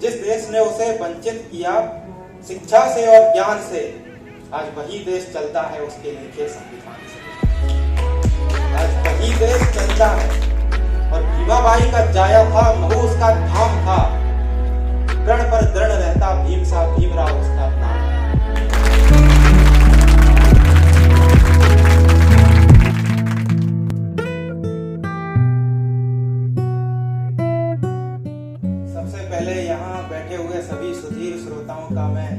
जिस देश ने उसे वंचित किया शिक्षा से और ज्ञान से, आज वही देश चलता है उसके लिखे संविधान से। आज वही देश चलता है। और भीमाबाई का जाया था, महू उसका धाम था, प्रण पर दृढ़ रहता भीम सा भीमराव उसका नाम। सबसे पहले यहाँ बैठे हुए सभी सुधीर श्रोताओं का मैं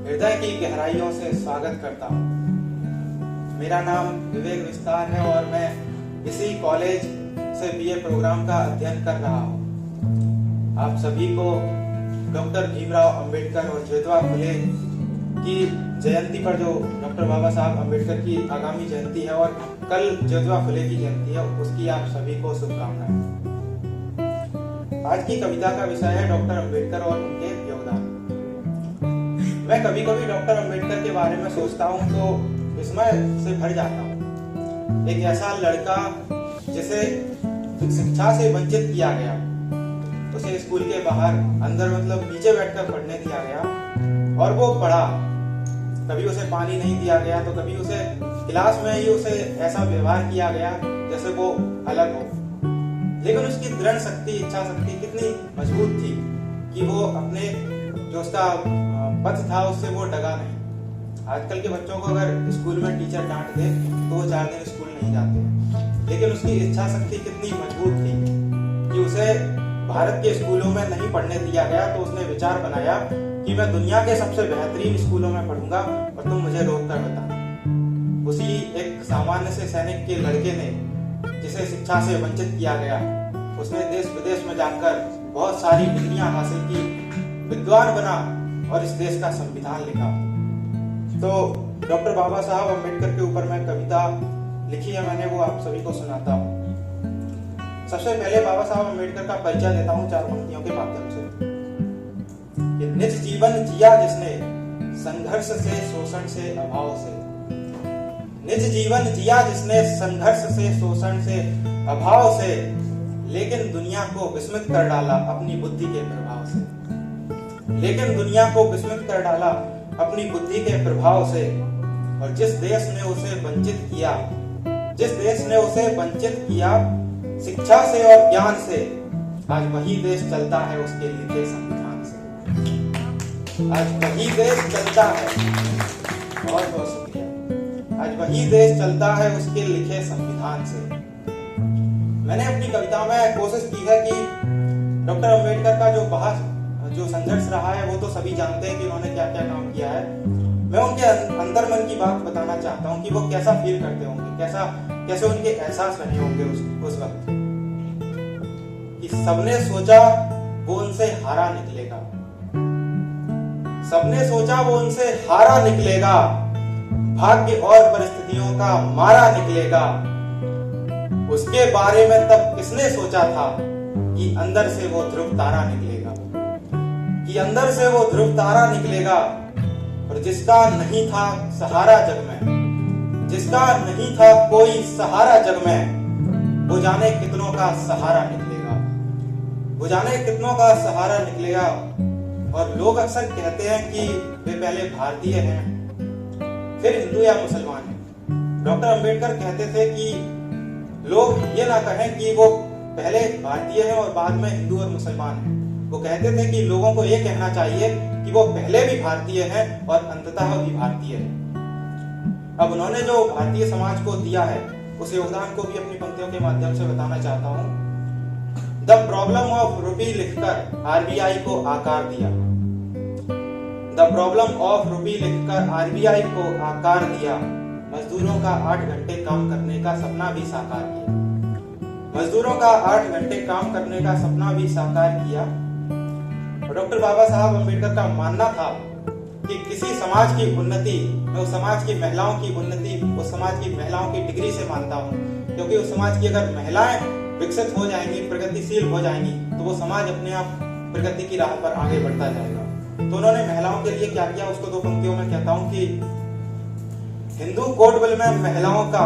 हृदय की गहराइयों से स्वागत करता हूँ। मेरा नाम विवेक विस्तार है और मैं इसी कॉलेज से बीए प्रोग्राम का अध्ययन कर रहा हूँ। आप सभी को डॉक्टर भीमराव अंबेडकर और ज्योतिबा फुले की जयंती पर, जो डॉक्टर बाबा साहब अंबेडकर की आगामी जयंती है और कल ज्योतिबा फुले की जयंती है, उसकी आप सभी को शुभकामनाएं। आज की कविता का विषय है डॉक्टर अंबेडकर और उनके योगदान। मैं कभी कभी डॉक्टर अंबेडकर के बारे में सोचता हूँ तो विस्मय से भर जाता हूँ। एक ऐसा लड़का जिसे शिक्षा से वंचित किया गया, उसे स्कूल के बाहर अंदर मतलब नीचे बैठकर पढ़ने दिया गया और वो पढ़ा। कभी उसे पानी नहीं दिया गया तो कभी उसे क्लास में ही उसे ऐसा व्यवहार किया गया जैसे वो अलग हो। लेकिन उसकी दृढ़ शक्ति, इच्छा शक्ति कितनी मजबूत थी कि वो अपने जो उसका पथ था उससे वो डगा नहीं। आजकल के बच्चों को अगर स्कूल में टीचर डांट दे तो वो 4 दिन स्कूल नहीं जाते, लेकिन उसकी इच्छा शक्ति कितनी मजबूत थी कि उसे भारत के स्कूलों में नहीं पढ़ने दिया गया। तो उसने विचार बनाया कि मैं दुनिया के सबसे बेहतरीन स्कूलों में पढ़ूंगा और तुम मुझे रोक कर बताना। उसी एक सामान्य से सैनिक के लड़के ने, जिसे शिक्षा से वंचित किया गया, उसने देश विदेश में जाकर बहुत सारी डिग्रियां हासिल की, विद्वान बना और इस देश का संविधान लिखा। तो डॉक्टर बाबा साहब अंबेडकर के ऊपर मैं कविता लिखी है मैंने, वो आप सभी को सुनाता हूँ। सबसे पहले बाबा साहब अंबेडकर का परिचय देता हूँ 4 पंक्तियों के माध्यम से। निज जीवन जिया जिसने संघर्ष से, शोषण से, अभाव से। निज जीवन जिया जिसने संघर्ष से, शोषण से, अभाव से, लेकिन दुनिया को विस्मित कर डाला अपनी बुद्धि के प्रभाव से। लेकिन दुनिया को विस्मित कर डाला अपनी बुद्धि के प्रभाव से। और जिस देश ने उसे वंचित किया, जिस देश ने उसे वंचित किया शिक्षा से और ज्ञान से, आज वही देश चलता है उसके लिखे संविधान से। आज वही देश चलता है, बहुत बहुत शुक्रिया। आज वही देश चलता है उसके लिखे संविधान से। मैंने अपनी कविता में कोशिश की है कि डॉक्टर अंबेडकर का जो संघर्ष रहा है वो तो सभी जानते हैं कि उन्होंने क्या क्या काम किया है। मैं उनके अंदर मन की बात बताना चाहता हूँ कि वो कैसा फील करते होंगे, कैसे उनके एहसास रहे होंगे उस वक्त। कि सबने सोचा वो उनसे हारा निकलेगा, सबने सोचा वो उनसे हारा निकलेगा, भाग्य और परिस्थितियों का मारा निकलेगा। उसके बारे में तब किसने सोचा था कि अंदर से वो ध्रुव तारा निकलेगा, कि अंदर से वो ध्रुव तारा निकलेगा। और जिसका नहीं था सहारा जग में, जिसका नहीं था कोई सहारा जग में, वो जाने कितनों का सहारा निकलेगा, वो जाने कितनों का सहारा निकलेगा। और लोग अक्सर कहते हैं कि वे पहले भारतीय हैं फिर हिंदू या मुसलमान हैं। डॉक्टर अंबेडकर कहते थे कि लोग ये ना कहें कि वो पहले भारतीय हैं और बाद में हिंदू और मुसलमान हैं। वो कहते थे कि लोगों को ये कहना चाहिए कि वो पहले भी भारतीय हैं और अंततः भी भारतीय हैं। अब उन्होंने जो भारतीय समाज को दिया है उस योगदान को भी अपनी पंक्तियों के माध्यम से बताना चाहता हूँ। द प्रॉब्लम ऑफ रूपी लिखकर आरबीआई को आकार दिया, द प्रॉब्लम ऑफ रूपी लिखकर आरबीआई को आकार दिया। मजदूरों का 8 घंटे काम करने का सपना भी साकार किया, मजदूरों का 8 घंटे काम करने का सपना भी साकार किया। डॉक्टर बाबा साहब अंबेडकर का मानना था कि किसी समाज की उन्नति, मैं उस समाज की महिलाओं की उन्नति, उस समाज की महिलाओं की डिग्री से मानता हूँ, क्योंकि उस समाज की अगर महिलाएं विकसित हो जाएंगी, प्रगतिशील हो जाएंगी, तो वो समाज अपने आप प्रगति की राह पर आगे बढ़ता जाएगा। तो उन्होंने महिलाओं के लिए क्या किया उसको 2 पंक्तियों में कहता हूँ कि हिंदू कोड बिल में महिलाओं का,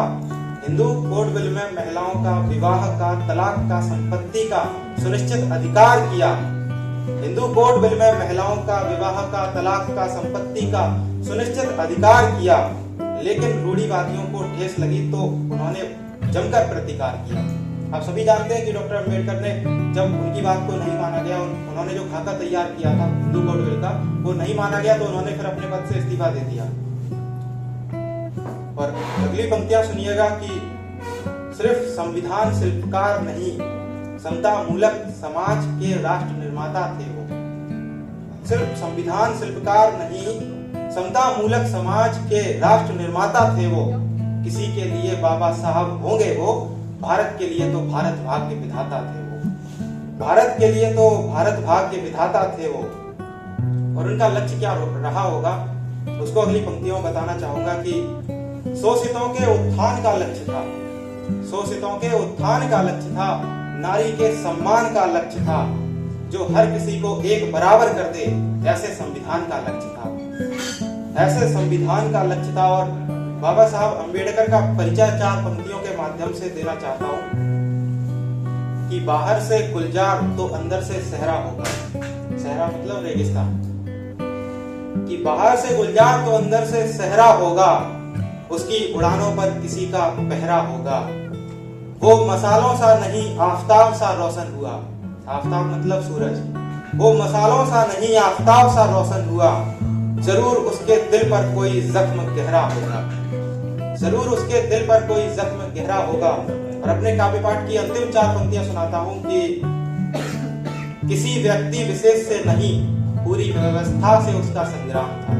हिंदू कोड बिल में महिलाओं का विवाह का, तलाक का, संपत्ति का सुनिश्चित अधिकार किया। हिंदू कोड बिल में महिलाओं का विवाह का, तलाक का, संपत्ति का सुनिश्चित अधिकार किया, लेकिन रूढ़िवादियों को ठेस लगी तो उन्होंने जमकर प्रतिकार किया। आप सभी जानते हैं कि डॉक्टर अंबेडकर ने जब उनकी बात को नहीं माना गया, उन्होंने जो खाका तैयार किया था हिंदू कोड बिल का, वो नहीं माना गया तो उन्होंने फिर अपने पद से इस्तीफा दे दिया। और अगली पंक्तियां सुनिएगा कि सिर्फ संविधान शिल्पकार नहीं, समता मूलक समाज के राष्ट्र निर्माता थे वो। सिर्फ संविधान शिल्पकार नहीं, समता मूलक समाज के राष्ट्र निर्माता थे वो। किसी के लिए बाबा साहब होंगे वो, भारत के लिए तो भारत भाग्य विधाता थे वो। भारत के लिए तो भारत भाग्य विधाता थे वो। और उनका लक्ष्य क्या रहा होगा, उसको अगली पंक्तियों में बताना चाहूंगा कि शोषितों के उत्थान का लक्ष्य था, शोषितों के उत्थान का लक्ष्य था, नारी के सम्मान का लक्ष्य था, जो हर किसी को एक बराबर कर दे, ऐसे संविधान का लक्ष्य था, ऐसे संविधान का लक्ष्य था। और बाबा साहब अंबेडकर का परिचय 4 पंक्तियों के माध्यम से देना चाहता हूं कि बाहर से गुलजार तो अंदर से सहरा होगा। सहरा मतलब रेगिस्तान। कि बाहर से गुलजार तो अंदर से सहरा होगा, उसकी उड़ानों पर किसी का पहरा होगा। वो मसालों सा नहीं आफताब सा रोशन हुआ। आफताब मतलब सूरज। वो मसालों सा नहीं आफताब सा रोशन हुआ, जरूर उसके दिल पर कोई जख्म गहरा होगा, जरूर उसके दिल पर कोई जख्म गहरा होगा। और अपने काव्य पाठ की अंतिम 4 पंक्तियां सुनाता हूं कि किसी व्यक्ति विशेष से नहीं, पूरी व्यवस्था से उसका संग्राम था।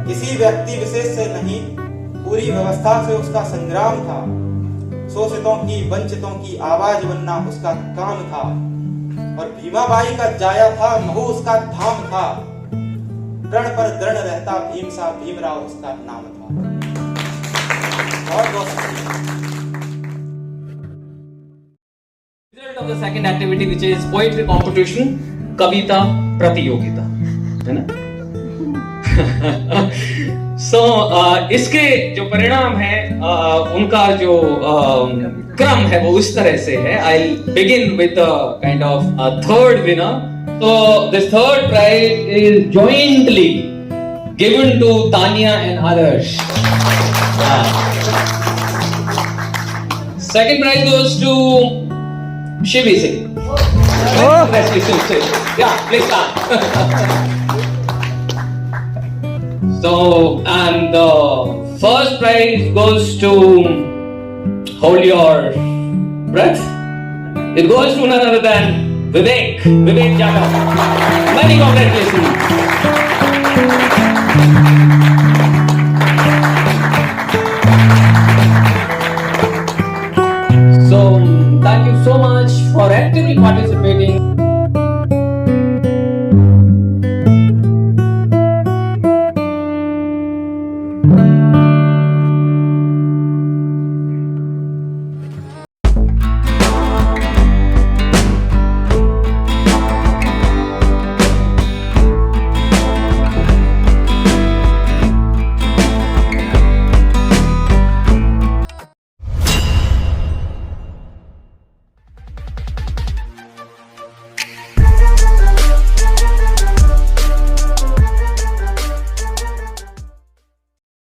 किसी व्यक्ति विशेष से नहीं, पूरी व्यवस्था से उसका संग्राम था। शोषितों की, वंचितों की आवाज बनना उसका काम था। और भीमाबाई का जाया था, महू उसका धाम था। प्रण पर दृढ़ रहता भीम सा, भीमराव उसका नाम था। बहुत बहुत Result of the second activity, which is poetry competition, कविता प्रतियोगिता, है ना? So इसके जो परिणाम है, उनका जो क्रम है वो इस तरह से है. I'll begin with a kind of a third winner. So this third prize is jointly given to Tanya and others. Second prize goes to Shivi Singh. Congratulations. Yeah, please stand. So, and the first prize goes to, hold your breath. It goes to none other than Vivek Jadhav. Many congratulations. So, thank you so much for actively participating.